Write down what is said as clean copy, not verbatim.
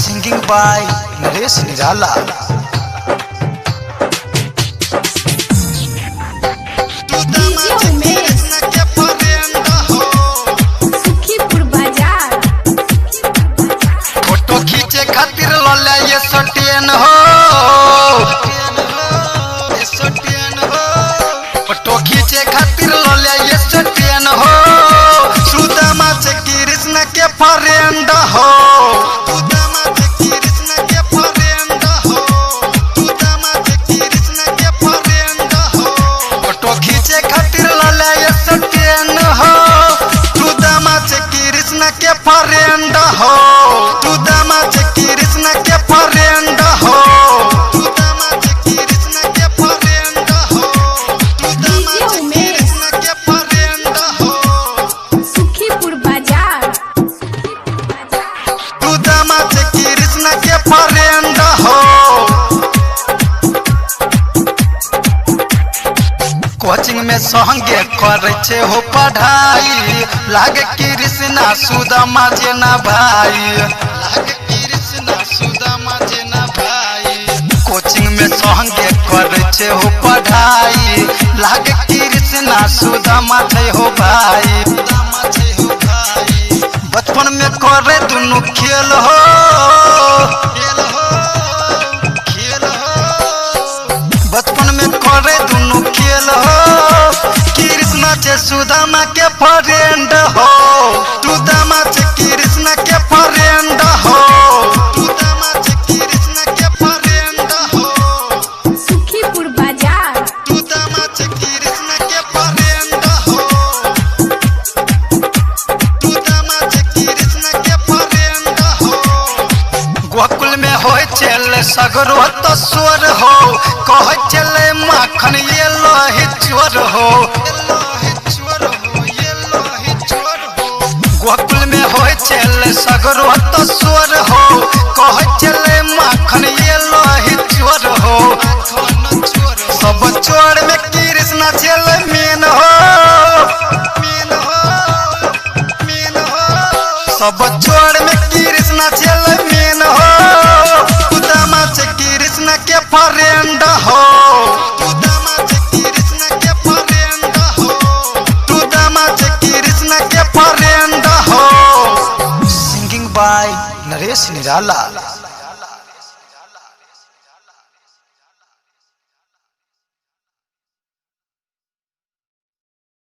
Singing by Naresh Nirala. Photo खींचे खातिर लौला ये सटियन हो, फोटो खींचे खातिर लौला ये सटियन हो। सुदामा से कृष्ण के फ्रेंड हो, सुदामा से कृष्ण के फ्रेंड हो, सुदामा से कृष्ण के फ्रेंड हो। फोटो खींचे खातिर लौला ये सटियन हो, सुदामा से कृष्ण के फ्रेंड हो, सुदामा से कृष्ण के फ्रेंड हो, सुदामा से कृष्ण के फ्रेंड हो, सुदामा से कृष्ण के फ्रेंड हो, सुखीपुर बाजार। सुदामा से कृष्ण के फ्रेंड हो। कोचिंग में संगे करे छे हो पढ़ाई, लागे कृष्णा सुदामा जेना भाई, लागे कृष्णा सुदामा जेना भाई। कोचिंग में संगे करे छे हो पढ़ाई, लागे कृष्णा सुदामा छे हो भाई, सुदामा छे हो भाई। बचपन में करे दुनु खेल हो, खेल हो, खेल हो। बचपन में करे दुनु खेल हो। कृष्णा से सुदामा के फ्रेंड हो, सुदामा से कृष्ण के फ्रेंड हो, सुदामा से कृष्ण के फ्रेंड हो, सुखीपुर बाजार। सुदामा से कृष्ण के फ्रेंड हो, सुदामा से कृष्ण के फ्रेंड हो। गोकुल में हो चल सगरो तो स्वर हो, कह चले माखन ये लोही चोर हो, गोकुल में हो चल सगरो तो स्वर हो, कह चले माखन ये लोही चोर हो। सब चोर में कृष्ण चल मीन हो, मीन हो, मीन हो। सब चोर में कृष्ण चल मीन हो। सुदामा से कृष्ण के फ्रेंड हो, सुदामा से कृष्ण के फ्रेंड हो, सुदामा से कृष्ण के फ्रेंड हो। Singing by Naresh Nirala.